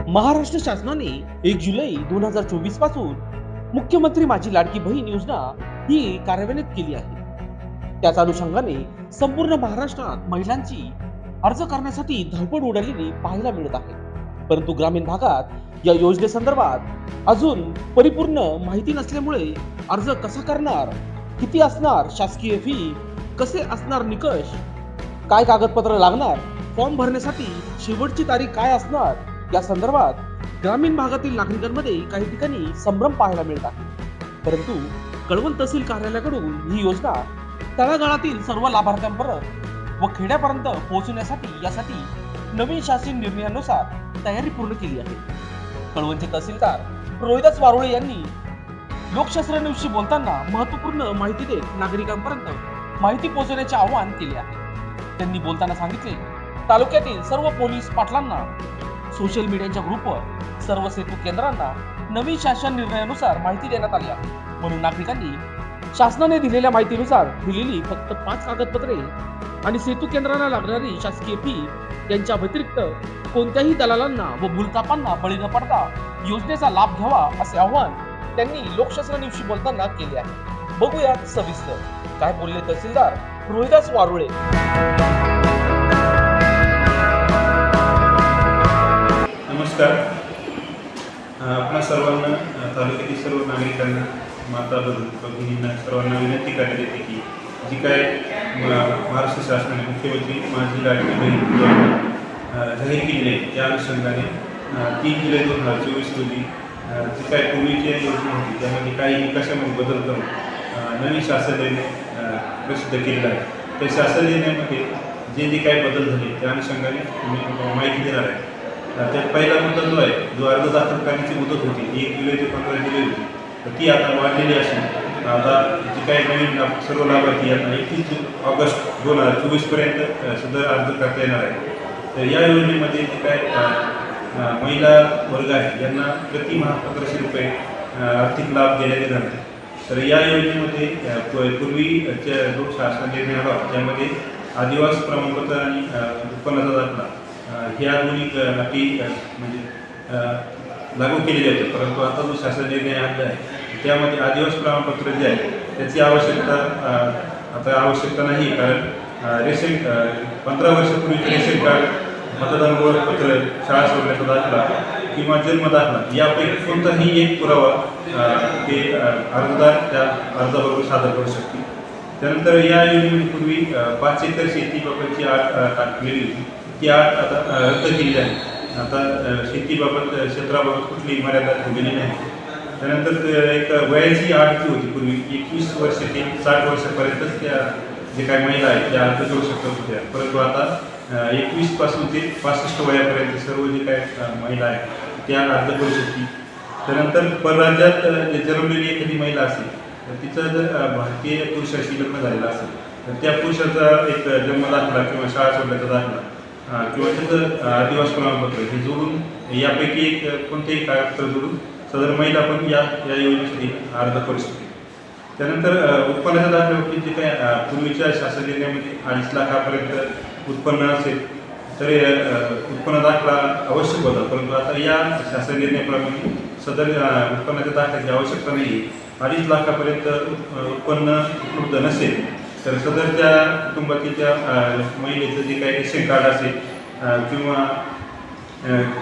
महाराष्ट्र शासनाने 1 जुलै 2024 पासून मुख्यमंत्री माझी लाडकी बहीण योजना ही कार्यान्वित केली आहे। त्याच अनुषंगाने संपूर्ण महाराष्ट्रात महिलांची अर्ज करण्यासाठी धडपड उडालेली पाहायला मिळत आहे। परंतु ग्रामीण भागात या योजनेसंदर्भात अजून परिपूर्ण माहिती नसल्यामुळे अर्ज कसा करणार, किती असणार शासकीय फी, कसे असणार निकष, काय कागदपत्र लागणार, फॉर्म भरण्यासाठी शेवटची तारीख काय असणार, या संदर्भात ग्रामीण भागातील नागरिकांमध्ये काही ठिकाणी संभ्रम पाहायला मिळत आहे। परंतु कळवण तहसील कार्यालयाकडून ही योजना तळागाळातील सर्व लाभार्थ्यांपर्यंत व खेड्यापर्यंत पोहोचवण्यासाठी नवीन शासन निर्णयानुसार तयारी पूर्ण केली आहे। कळवणचे तहसीलदार रोहिदास वारुळे यांनी लोकशास्त्राविषयी बोलताना महत्त्वपूर्ण माहिती देत नागरिकांपर्यंत माहिती पोहोचवण्याचे आवाहन केले आहे। त्यांनी बोलताना सांगितले, तालुक्यातील सर्व पोलीस पाटलांना, सोशल मीडियाच्या ग्रुपवर, सर्व सेतू केंद्रांना नवीन शासन निर्णयानुसार माहिती देण्यात आली आहे। म्हणून नागरिकांनी शासनाने दिलेल्या माहितीनुसार दिलेली फक्त 5 कागदपत्रे आणि सेतू केंद्रांना लागणारी शासकीय फी यांच्या व्यतिरिक्त कोणत्याही दलालांना व भूलथापांना बळी न पडता योजनेचा लाभ घ्यावा, असे आवाहन त्यांनी लोकशास्त्राविषयी बोलताना केले आहे। बघूयात सविस्तर काय बोलले तहसीलदार रोहिदास वारुळे। नमस्कार। आपणा सर्वांना, तालुक्यातील सर्व नागरिकांना, माता भगिनींना सर्वांना विनंती करण्यात येते की जी काय महाराष्ट्र शासनाने मुख्यमंत्री माझी लाडकी बहीण योजना जाहीर केली आहे, त्या अनुषंगाने 3 जुलै 2024 रोजी जी काय पूर्वीची योजना होती त्यामध्ये काही निकषामध्ये बदल करून नवीन शासन निर्णय प्रसिद्ध केलेला आहे। त्या शासन निर्णयामध्ये जे काही बदल झाले त्या अनुषंगाने मी माहिती देणार आहे। त्यात पहिला मुद्दा जो आहे, जो अर्ज दाखल करण्याची मुदत होती 1 जुलै ते 15 जुलै होती, तर ती आता वाढलेली असून आता जी काही नवीन सर्व लाभार्थी यांना 31 ऑगस्ट 2024 पर्यंत सुद्धा अर्ज करता येणार आहे। तर या योजनेमध्ये जे काय महिला वर्ग आहे यांना प्रति माह 1500 रुपये आर्थिक लाभ देण्यात येणार आहे। तर या योजनेमध्ये पूर्वीच्या जो शासन निर्णय आला त्यामध्ये आदिवासी प्रमाणपत्र आणि उत्पन्नाचा दाखला ह्या दोन्ही अटी म्हणजे लागू केलेले होते। परंतु आता जो शासन निर्णय आला आहे त्यामध्ये आदिवासी प्रमाणपत्र जे आहे त्याची आवश्यकता नाही, कारण रेशन 15 वर्षापूर्वीचे रेशन कार्ड, मतदान ओळखपत्र, शाळा सोडण्याचा दाखला किंवा जन्म दाखला यापैकी कोणताही एक पुरावा ते अर्जदार त्या अर्जाबरोबर सादर करू शकतील। त्यानंतर या योजनेमध्ये पूर्वी 5 एकर शेतीबाबतची अट टाकलेली होती, ती अट आता रद्द केली आहे। आता शेतीबाबत क्षेत्राबाबत कुठलीही मर्यादा ठेवलेली नाही। त्यानंतर एक वयाची अट जी होती पूर्वी 21 वर्ष ते 60 वर्षापर्यंतच त्या जे काही महिला आहेत त्या अर्ज करू शकत होत्या, परंतु आता 21 पासून ते 65 वयापर्यंत सर्व जे काही महिला आहेत त्या अर्ज करू शकतील। त्यानंतर परराज्यात जन्मलेली एखादी महिला असेल तर तिचं जर भारतीय पुरुषाशी लग्न झालेलं असेल तर त्या पुरुषाचा एक जन्म दाखला किंवा शाळा सोडण्याचा दाखला किंवा त्याचं आदिवासी प्रमाणपत्र हे जोडून यापैकी एक कोणतेही कागदपत्र जोडून सदर महिला पण या योजनेसाठी अर्ज करू शकते। त्यानंतर उत्पन्नाच्या दाखल्यावरती जे काय पूर्वीच्या शासन निर्णयामध्ये 2.5 लाखापर्यंत उत्पन्न असेल तर उत्पन्न दाखला आवश्यक होता, परंतु आता या शासन निर्णयाप्रमाणे सदर उत्पन्नाच्या दाखल्याची आवश्यकता नाही आहे। 2.5 लाखापर्यंत उत्पन्न उपलब्ध नसेल तर सदरच्या कुटुंबातील त्या महिलेचं जे काही रेशन कार्ड असेल किंवा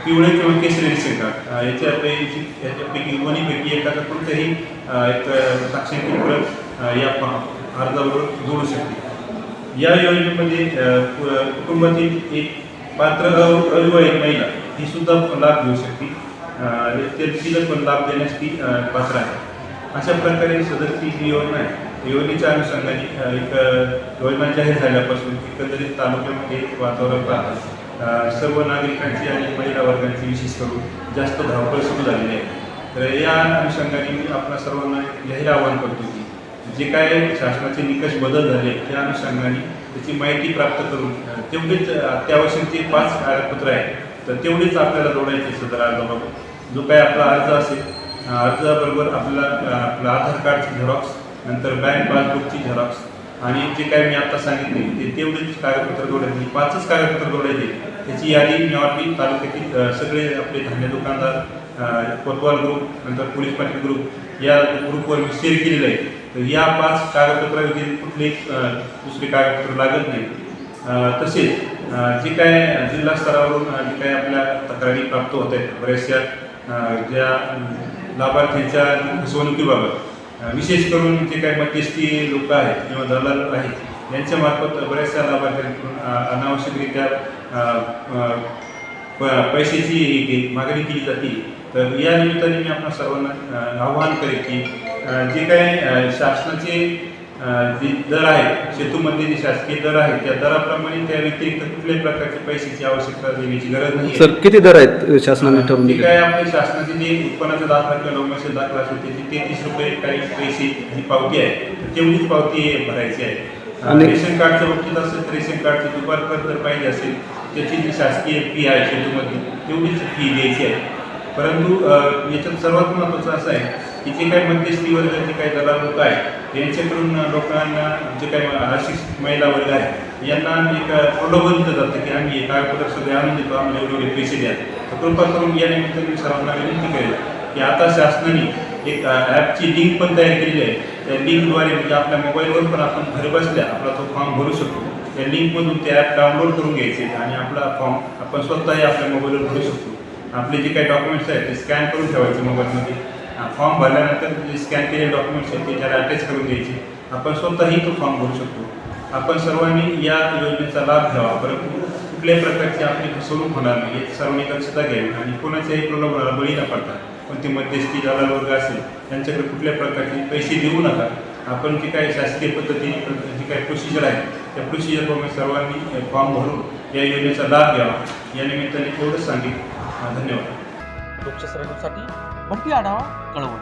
पिवळे किंवा केशरी रेशन कार्ड याच्यापैकी दोन्हीपैकी एखादा कोणतंही एक साक्षांकित प्रत या अर्जाबरोबर जोडू शकते। या योजनेमध्ये कुटुंबातील एक पात्र अविवाहित महिला ही सुद्धा लाभ घेऊ शकते, तिला पण लाभ देण्यास ती पात्र आहे। अशा प्रकारे सदरची जी योजना आहे योजनेच्या अनुषंगाने एक योजना जाहीर झाल्यापासून एकंदरीत तालुक्यामध्ये वातावरण पाहता सर्व नागरिकांची आणि महिला वर्गांची विशेष करून जास्त धावपळ सुरू झालेली आहे। तर या अनुषंगाने मी आपल्या सर्वांना हेही आवाहन करतो की जे काय शासनाचे निकष बदल झाले त्या अनुषंगाने त्याची माहिती प्राप्त करून तेवढेच अत्यावश्यक जे 5 कागदपत्र आहेत तर तेवढेच आपल्याला जोडायचे सदर अर्जाबाबत। जो काय आपला अर्ज असेल अर्जाबरोबर आपल्याला आपलं आधार कार्डची झेरॉक्स, नंतर बँक पासबुकची झेरॉक्स आणि जे काय मी आता सांगितले ते तेवढेच कागदपत्र जोडायचे, 5च कागदपत्र जोडायचे त्याची यादी मेवाटी तालुक्यातील सगळे आपले धान्य दुकानदार, कोतवाल ग्रुप, नंतर पोलीस पाटील ग्रुप या ग्रुपवर मी शेअर केलेलं आहे. तर या 5 कागदपत्रावरील कुठले दुसरे कागदपत्र लागत नाही. तसेच जे काय जिल्हा स्तरावरून जे काय आपल्या तक्रारी प्राप्त होत आहेत बऱ्याचशा ज्या लाभार्थ्यांच्या फसवणुकीबाबत, विशेष करून जे काही मध्यस्थी लोक आहेत किंवा दलाल आहेत यांच्यामार्फत बऱ्याचशा लाभार्थ्यांकडून अनावश्यकरित्या पैशाची मागणी केली जाते. तर या निमित्ताने मी आपल्या सर्वांना आवाहन करेन की जे काही शासनाचे जे दर आहेत, सेतूमध्ये जे शासकीय दर आहेत त्या दराप्रमाणे त्या व्यतिरिक्त कुठल्याही प्रकारच्या पैशाची आवश्यकता देण्याची गरज नाही. सर किती दर आहेत शासनाने ठरवून जे दिले? काय आपले शासनाचे जे उत्पन्नाचा दाखला किंवा डोमेस्टिक दाखला असेल त्याची 33 रुपये काही पैसे जी पावती आहे तर तेवढीच पावती भरायची आहे. आणि रेशन कार्डच्या बाबतीत असेल तर रेशन कार्डची दुबार जर पाहिजे असेल त्याची जी शासकीय फी आहे सेतूमध्ये तेवढीच फी द्यायची आहे. परंतु याच्यात सर्वात महत्त्वाचं असं आहे की जे काही मध्यस्थीवर जे काही दलाल लोक आहेत यांच्याकडून लोकांना जे काही अशिक्षित महिला वर्ग आहे यांना एक प्रलोभन दिलं जातं की आम्ही हे कागदपत्र सगळे आणून देतो, आम्हाला एवढे पैसे द्या. तर कृपा करून या निमित्ताने मी सर्वांना विनंती करेल की आता शासनाने एक ॲपची लिंक पण तयार केलेली आहे. त्या लिंकद्वारे म्हणजे आपल्या मोबाईलवर पण आपण घर बसल्या आपला तो फॉर्म भरू शकतो. त्या लिंकमधून ते ॲप डाउनलोड करून घ्यायचे आणि आपला फॉर्म आपण स्वतःही आपल्या मोबाईलवर भरू शकतो. आपले जे काही डॉक्युमेंट्स आहेत ते स्कॅन करून ठेवायचे मोबाईलमध्ये. फॉर्म भरल्यानंतर जे स्कॅन केलेले डॉक्युमेंट्स आहेत ते त्याला अटॅच करून द्यायचे. आपण स्वतःही तो फॉर्म भरू शकतो. आपण सर्वांनी या योजनेचा लाभ घ्यावा, परंतु कुठल्याही प्रकारची आपली फसवणूक होणार नाही याची सर्वांनी दक्षता घ्यावी आणि कोणाच्याही प्रलोभनाला बळी न पडता कोणती मध्यस्थी दलाल वर्ग असेल त्यांच्याकडे कुठल्या प्रकारचे पैसे देऊ नका. आपण जे काही शासकीय पद्धतीने जी काही प्रोसिजर आहे त्या प्रोसिजरप्रमाणे सर्वांनी फॉर्म भरून या योजनेचा लाभ घ्यावा. या निमित्ताने एवढंच सांगेन. धन्यवाद. लोकशाहीसाठी बंटी आढावा, कळवण.